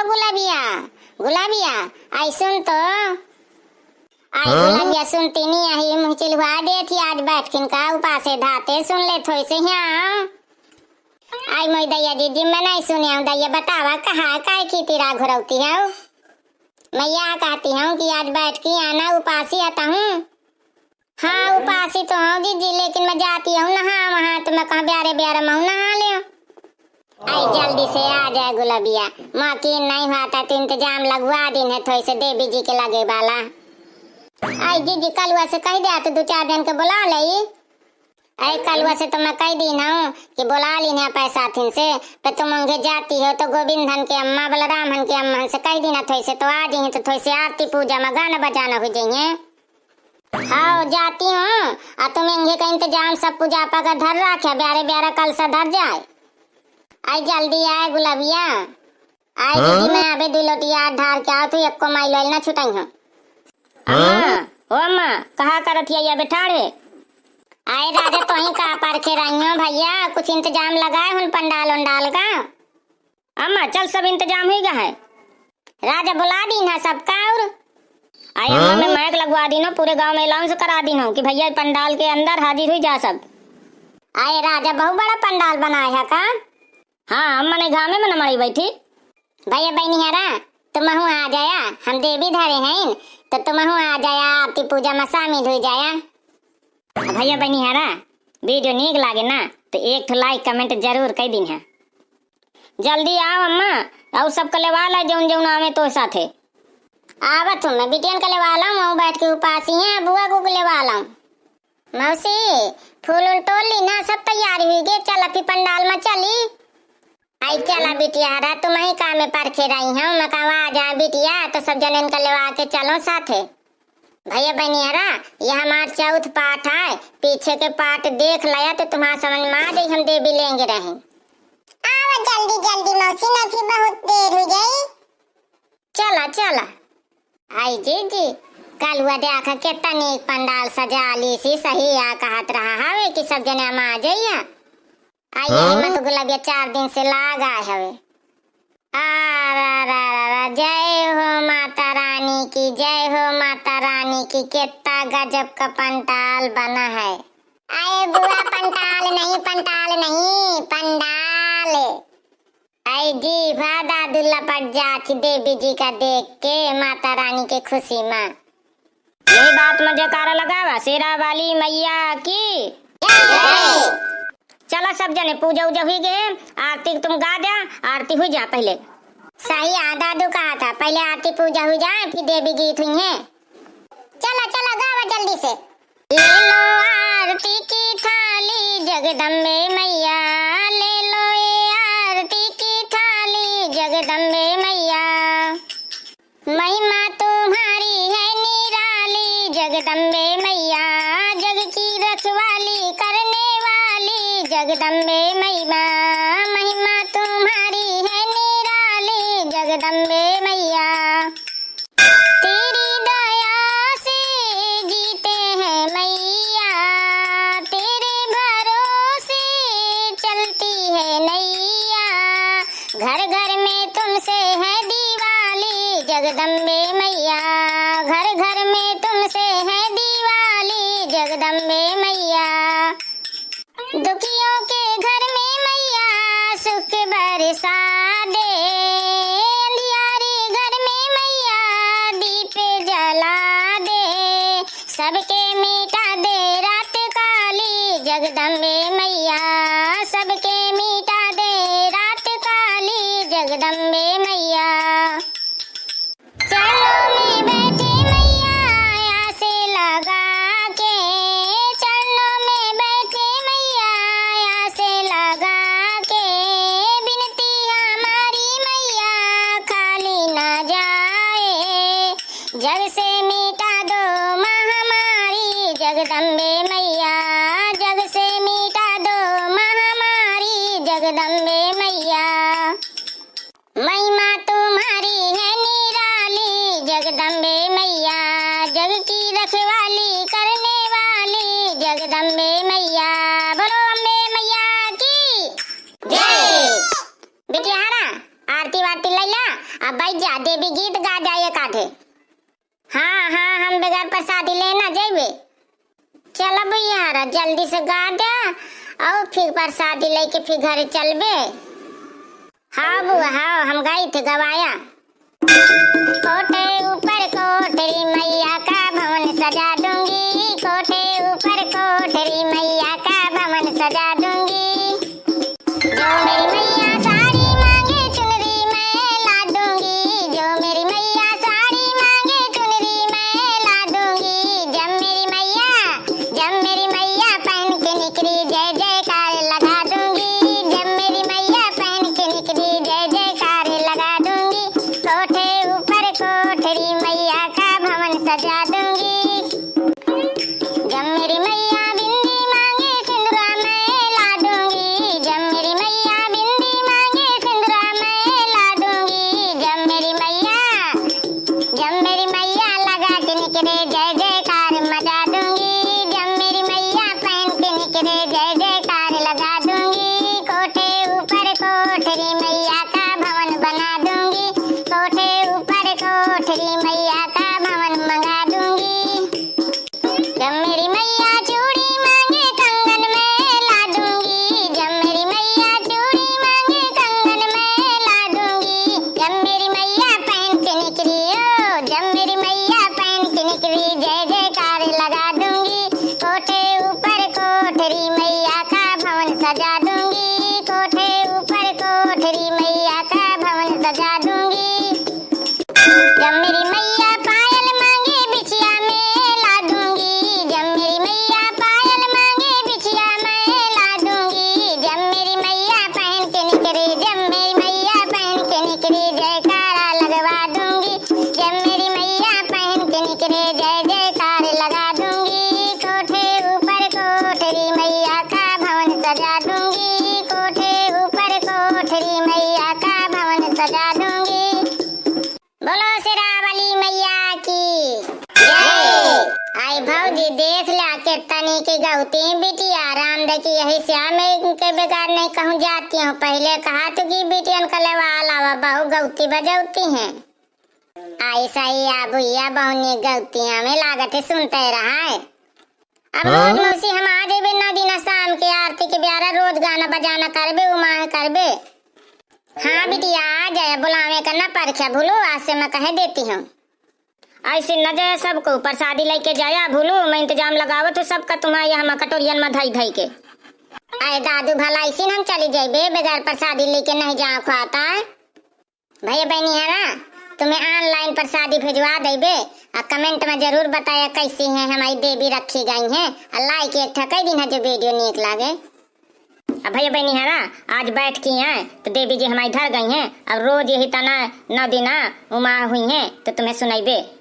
गुलाबिया गुलाबिया आई सुन तो आई गुलाबिया सुनती नहीं आई मुँह चिलवा दे थी आज बैठ किन का उपासे धाते सुन ले थोड़ी से यहाँ आई मोई दैया दीदी मैं नहीं सुनी हूँ दैया बतावा कहा काय की तेरा घुरौती है मैं यह कहती हूँ कि आज बैठ के आना उपासी आता हूँ। हाँ उपासी तो हूँ दीदी लेकिन मैं जाती हूँ नहा वहाँ तो मैं कहाँ ब्यारे ब्यारे महू नहा ले आई जल्दी से आ जाए गुलाबिया माँ की नहीं हुआ तो इंतजाम लगवा दिन है थोड़ी से देवी जी के लगे वाला आई दीदी कलुआ से कह दिया तो 2-4 दिन के बुला ले आई कलुआ से तो मैं कह दी हूँ कि बुला ली ना पैसा थिन से पर तुम अंगे जाती हो तो गोविंदन के अम्मा बलरामन के अम्मा से कह दी ना थोड़ी से तो आ जाइए तो थोड़ी से आरती पूजा में गाना बजाना हो जाइए। हाँ जाती हूँ और तुम अंगे का इंतजाम सब पूजा पाकर धर रखे ब्यारे ब्यारा कल से धर जाए आई जल्दी आए गुलाबिया आई दीदी मैं अबे 2 लोटिया ढार के आओ तो एक को माइल ना छुटाई हूँ। अम्मा कहा करत है बेठाड़े आए राजा तो ही कहा परखे रही हूँ भैया कुछ इंतजाम लगाए हूँ पंडाल उंडाल का। अम्मा चल सब इंतजाम ही गया है राजा बुला दी ना सबका और आई अम्मा मैं माइक लगवा दी ना पूरे गांव में अनाउंस करा दी हूँ कि भैया पंडाल के अंदर हाजिर हुई जा सब। आए राजा बहुत बड़ा पंडाल बनाया है का। हाँ अम्मा ने गाँव में नमाई बैठी भैया बहनी है रा तुम आ जाया हम देवी धरे हैं तो तुम आ जाया आरती पूजा में शामिल हो जाया। भैया बहनी है रा वीडियो नीक लागे ना तो एक लाइक कमेंट जरूर कर दी है। जल्दी आओ अम्मा और सब कलेवा ला जौन जौन आवे तो साथे आवत हूँ मैं बिटियन कलेवा लाऊं बैठ के उपासी हैं बुआ को कलेवा लाऊं। मौसी फूल उल तोड़ ली ना सब तैयारी हुई गई चल अभी पंडाल में चली आई चला बिटिया रा तुम ही काम में परखे रही हूँ मैं कहा आ जा बिटिया तो सब जन कलेवा के चलो साथे। भैया बनियारा यह हमारा 4th पाठ है पीछे के पाठ देख लिया तो तुम्हारा समझ में आ जाए हम देवी लेंगे रहे। आओ जल्दी जल्दी मौसी ना फिर बहुत देर हो गई चला चला आई जी कल हुआ देखा कितना नीक पंडाल सजा ली सी सही आ कहत रहा है कि सब जने हम आ जाइए आई मत गुलाबिया 4 दिन से लाग आए हवे जय हो माता रानी की जय हो माता रानी की कितना गजब का पंडाल बना है। आए बुआ पंडाल नहीं पंडाल आई जी भादा दुल्ला पट जाती देवी जी का देख के माता रानी के खुशी में यही बात में जयकारा लगावा शेरा वाली मैया की चला सब जने पूजा उजा हुई गए आरती तुम गा दे आरती हुई जा पहले सही आधा दो कहा था पहले आरती पूजा हुई जाए फिर देवी गीत हुई है। चला चला गावा जल्दी से ले लो आरती की थाली जगदम्बे मैया ले लो ये आरती की थाली जगदम्बे मैया महिमा तुम्हारी है निराली जगदम्बे मैया जग की रखवाली करने वाली जगदम्बे मैया महिमा तुम्हारी है निराली जगदम्बे मैया तेरी दया से जीते हैं मैया तेरे भरोसे चलती है नैया घर घर में तुमसे है दिवाली जगदम्बे मैया घर घर में तुमसे है दिवाली जगदम्बे मैया दुखियों के घर में मैया सुख बरसा दे अंधियारे घर में मैया दीप जला दे सबके मिटा दे रात काली जगदम्बे मैया सबके मिटा दे रात काली जगदम्बे मैया चरणों में बैठे मैया आसे लगा के चरणों में बैठे मैया आसे लगा के बिनती हमारी मैया खाली ना जाए जग से मिटा दो महामारी जगदम्बे मैया जग से मिटा दो महामारी जगदम्बे मैया महिमा तुम्हारी है निराली जगदम्बे मैया जग की रखवाली करने वाली जगदम्बे मैया बोलो अम्बे मैया की जय। बिटिया हारा आरती वारती लैला अब भाई जा देवी गीत गा जाए काधे। हाँ हाँ हम बगैर प्रसादी लेना जाइबे। चलो भैया जल्दी से गा दे और फिर प्रसादी लेके फिर घर चलबे। हाँ बुआ हाँ हम गई थे गवाया। कोठे ऊपर कोठरी मैया का भवन सजा दूंगी, कोठे ऊपर कोठरी मैया का भवन सजा दूंगी। जो मेरी मैया साड़ी मांगे चुनरी मैं ला दूंगी, जो मेरी मैया साड़ी मांगे चुनरी मैं ला दूंगी। जब मेरी मैया पहन के निकली जय जयकार लगा दूंगी, जब मेरी मैया पहन के निकली जय जयकार लगा दूंगी। कोठे ऊपर कोठरी मैया का भवन सजा दूंगी। जब मेरी मैया बिंदी मांगे सिंदूरा मैं ला दूंगी, जब मेरी मैया बिंदी मांगे सिंदूरा मैं ला दूंगी। जब मेरी मैया लगा के निकले जय जयकार मचा दूंगी, जब मेरी मैया पहन के निकले जय जयकार लगा दूंगी। कोठे ऊपर कोठरी मैया का भवन बना दूंगी, कोठे ऊपर कोठरी मैया का भवन मंगा दूंगी। जब मेरी मैया चूड़ी मांगे कंगन में ला दूंगी, जब मेरी मैया चूड़ी मांगे कंगन में ला दूंगी। जब मेरी मैया पहन के निकली जब मेरी मैया पहन के निकली जय जयकार लगा दूंगी। कोठे ऊपर कोठरी मैया का भवन सजा दूंगी, कोठे ऊपर कोठरी मैया का भवन सजा दूंगी। जब मेरी मैया पायल मांगे बिछिया में ला दूंगी, जब मेरी मैया पायल मांगे बिछिया में ला दूंगी। जब मेरी मैया पहन के निकली, जब मेरी मैया पहन के निकली जयकारा लगवा दूंगी, जब मेरी मैया पहन के निकले जय जयकार लगा दूंगी। कोठे ऊपर कोठरी मैया का भवन सजा दूंगी, कोठे ऊपर कोठरी मैया का भवन सजा दूंगी। बोलो शेरावाली मैया की जय। आई भौजी देख ला के तनी की गौती बिटिया राम देखी यही श्याम के बेकार नहीं कहूँ जाती हूँ। पहले कहा तो की बिटियन कलेवा अलावा बहु गौती बजौती हैं। ऐसा ही भैया बहुनी गौतियां में लागत है सुनते रहा है। अब रोज मौसी हम आ जेबे ना दिन शाम के आरती के ब्यारा रोज गाना बजाना करबे उमा करबे। हाँ बिटिया आ जाए बुलावे करना परख्या भूलू आज से मैं कह देती हूँ। ऐसे न जाए सबको प्रसादी लेके जाया भूलू मैं इंतजाम लगावो तो सबका तुम्हारे यहाँ कटोरियन में धई धई के। अरे दादू भला इसी हम चली जाइबे बगैर प्रसादी लेके नहीं जा खाता है। भैया बहनी है ना तुम्हें ऑनलाइन प्रसादी भिजवा देबे और कमेंट में जरूर बताया कैसी है हमारी देवी रखी गई है और लाइक एक ठका दिन है जो वीडियो नीक लागे। अब भैया बहनी है ना आज बैठ की हैं तो देवी जी हमारी धर गई हैं। अब रोज यही तना 9 दिन उमा हुई हैं तो तुम्हें सुनाइबे।